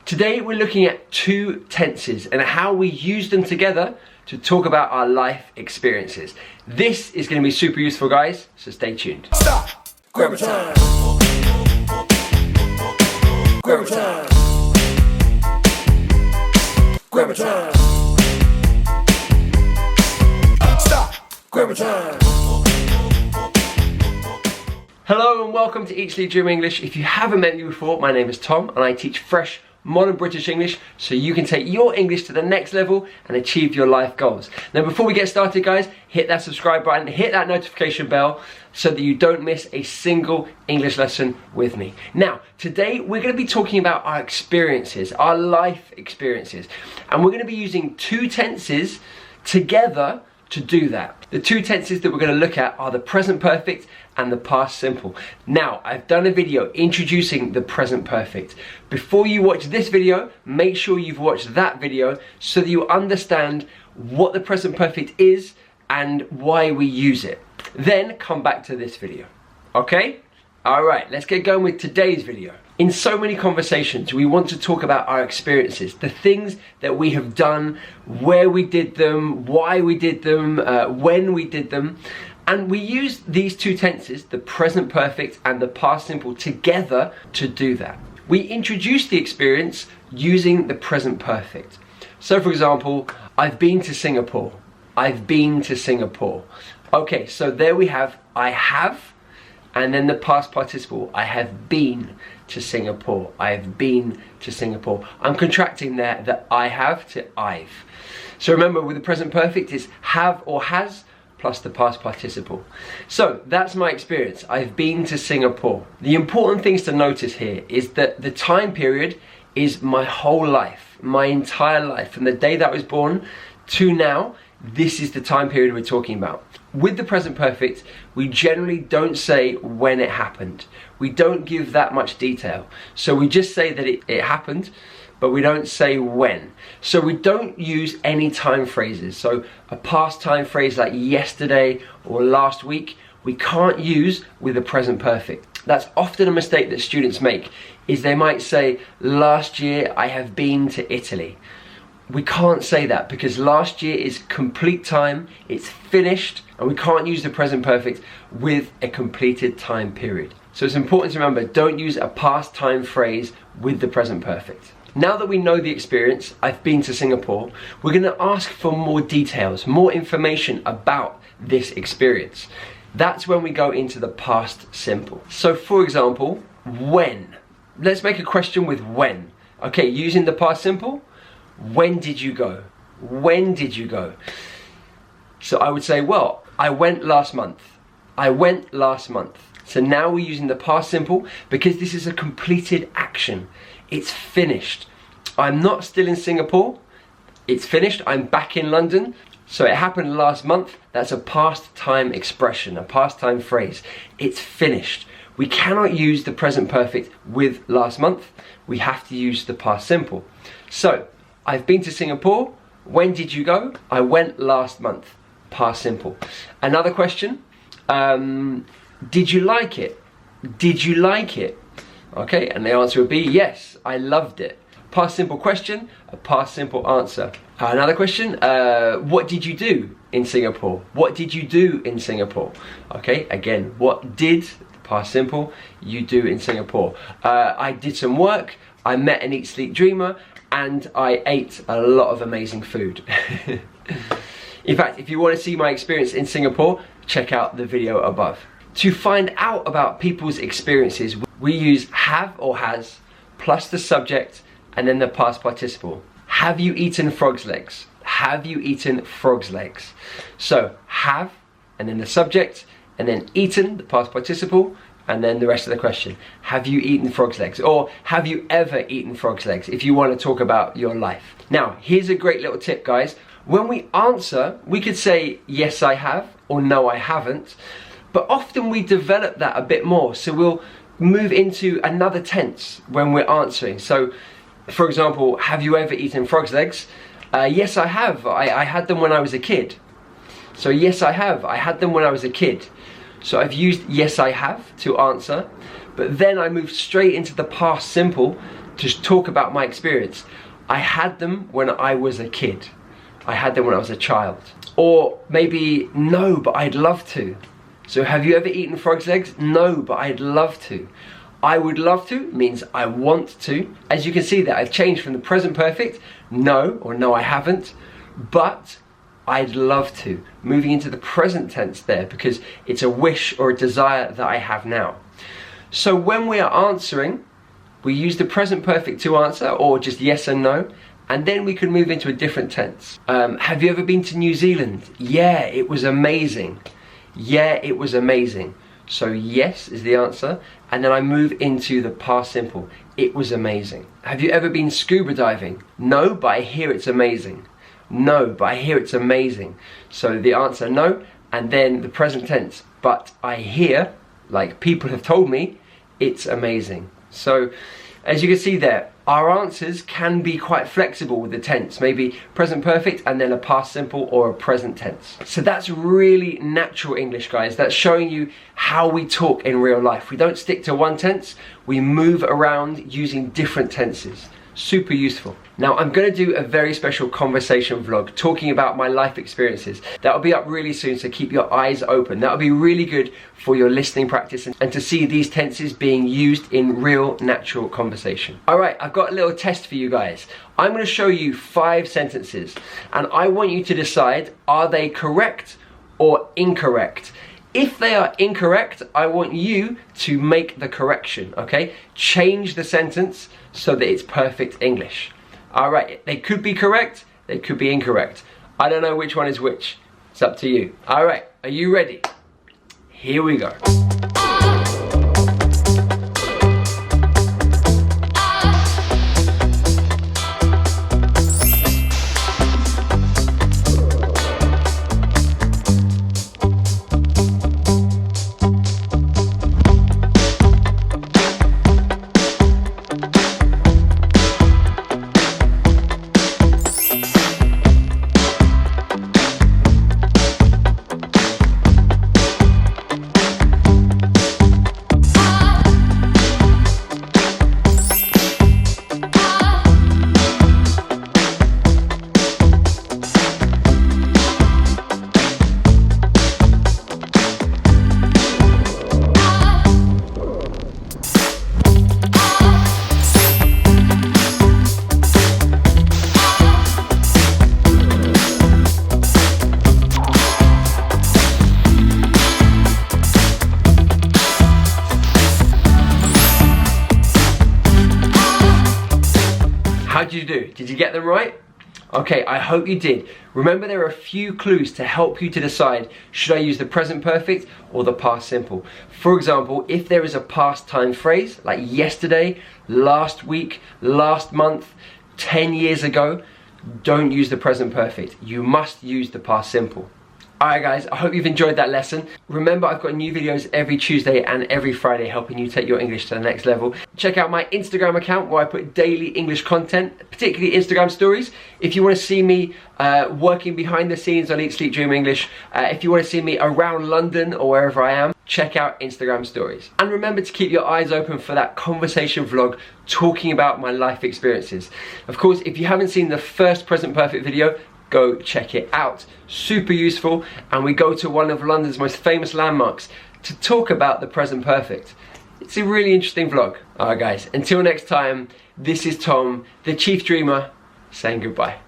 Today we're looking at two tenses and how we use them together to talk about our life experiences. This is going to be super useful, guys, so stay tuned. Stop! Grammar time! Grammar time! Grammar time! Stop! Grammar time! Hello and welcome to Eat Sleep Dream English. If you haven't met me before, my name is Tom and I teach fresh, modern British English so you can take your English to the next level and achieve your life goals. Now before we get started, guys, hit that subscribe button, hit that notification bell so that you don't miss a single English lesson with me. Now, today we're going to be talking about our experiences, our life experiences, and we're going to be using two tenses together to do that. The two tenses that we're going to look at are the present perfect and the past simple. Now, I've done a video introducing the present perfect. Before you watch this video, make sure you've watched that video so that you understand what the present perfect is and why we use it. Then come back to this video. Okay? Alright, let's get going with today's video. In so many conversations, we want to talk about our experiences, the things that we have done, where we did them, why we did them, when we did them. And we use these two tenses, the present perfect and the past simple, together to do that. We introduce the experience using the present perfect. So for example, I've been to Singapore. I've been to Singapore. Okay, so there we have I have, and then the past participle, I have been to Singapore. I have been to Singapore. I'm contracting there the I have to I've. So remember, with the present perfect, it's have or has plus the past participle. So that's my experience. I've been to Singapore. The important things to notice here is that the time period is my whole life, my entire life. From the day that I was born to now, this is the time period we're talking about. With the present perfect, we generally don't say when it happened. We don't give that much detail. So we just say that it happened, but we don't say when. So we don't use any time phrases. So a past time phrase like yesterday or last week, we can't use with the present perfect. That's often a mistake that students make, is they might say, last year I have been to Italy. We can't say that because last year is complete time, it's finished, and we can't use the present perfect with a completed time period. So it's important to remember, don't use a past time phrase with the present perfect. Now that we know the experience, I've been to Singapore, we're going to ask for more details, more information about this experience. That's when we go into the past simple. So for example, when? Let's make a question with when. Okay, using the past simple, when did you go? When did you go? So I would say, well, I went last month. I went last month. So now we're using the past simple because this is a completed action. It's finished. I'm not still in Singapore. It's finished. I'm back in London. So it happened last month. That's a past time expression, a past time phrase. It's finished. We cannot use the present perfect with last month. We have to use the past simple. So I've been to Singapore. When did you go? I went last month. Past simple. Another question. Did you like it? Did you like it? Okay, and the answer would be yes, I loved it. Past simple question, a past simple answer. Another question, what did you do in Singapore? What did you do in Singapore? Okay, again, what did, past simple, you do in Singapore? I did some work, I met an Eat Sleep Dreamer, and I ate a lot of amazing food. In fact, if you want to see my experience in Singapore, check out the video above. To find out about people's experiences, we use have or has plus the subject and then the past participle. Have you eaten frog's legs? Have you eaten frog's legs? So have and then the subject and then eaten, the past participle, and then the rest of the question. Have you eaten frog's legs? Or have you ever eaten frog's legs if you want to talk about your life? Now, here's a great little tip, guys. When we answer, we could say yes I have or no I haven't. But often we develop that a bit more, so we'll move into another tense when we're answering. So, for example, have you ever eaten frog's legs? Yes, I have. I had them when I was a kid. So, yes, I have. I had them when I was a kid. So I've used yes, I have to answer, but then I moved straight into the past simple to talk about my experience. I had them when I was a kid. I had them when I was a child. Or maybe, no, but I'd love to. So have you ever eaten frog's legs? No, but I'd love to. I would love to means I want to. As you can see there, I've changed from the present perfect, no, or no I haven't, but I'd love to. Moving into the present tense there because it's a wish or a desire that I have now. So when we are answering, we use the present perfect to answer, or just yes and no, and then we can move into a different tense. Have you ever been to New Zealand? Yeah, it was amazing. Yeah, it was amazing. So yes is the answer, and then I move into the past simple. It was amazing. Have you ever been scuba diving? No, but I hear it's amazing. No, but I hear it's amazing. So the answer no, and then the present tense. But I hear, like people have told me, it's amazing. So as you can see there, our answers can be quite flexible with the tense, maybe present perfect and then a past simple or a present tense. So that's really natural English, guys. That's showing you how we talk in real life. We don't stick to one tense, we move around using different tenses. Super useful. Now I'm going to do a very special conversation vlog talking about my life experiences. That'll be up really soon, so keep your eyes open. That'll be really good for your listening practice and to see these tenses being used in real natural conversation. Alright, I've got a little test for you guys. I'm going to show you 5 sentences and I want you to decide, are they correct or incorrect? If they are incorrect, I want you to make the correction, okay? Change the sentence so that it's perfect English. Alright, they could be correct, they could be incorrect. I don't know which one is which. It's up to you. Alright, are you ready? Here we go. How did you do? Did you get them right? Okay, I hope you did. Remember, there are a few clues to help you to decide, should I use the present perfect or the past simple? For example, if there is a past time phrase, like yesterday, last week, last month, 10 years ago, don't use the present perfect. You must use the past simple. Alright guys, I hope you've enjoyed that lesson. Remember, I've got new videos every Tuesday and every Friday helping you take your English to the next level. Check out my Instagram account where I put daily English content, particularly Instagram stories. If you want to see me working behind the scenes on Eat, Sleep, Dream English, if you want to see me around London or wherever I am, check out Instagram stories. And remember to keep your eyes open for that conversation vlog talking about my life experiences. Of course, if you haven't seen the first present perfect video, go check it out. Super useful, and we go to one of London's most famous landmarks to talk about the present perfect. It's a really interesting vlog. Alright guys, until next time, this is Tom, the Chief Dreamer, saying goodbye.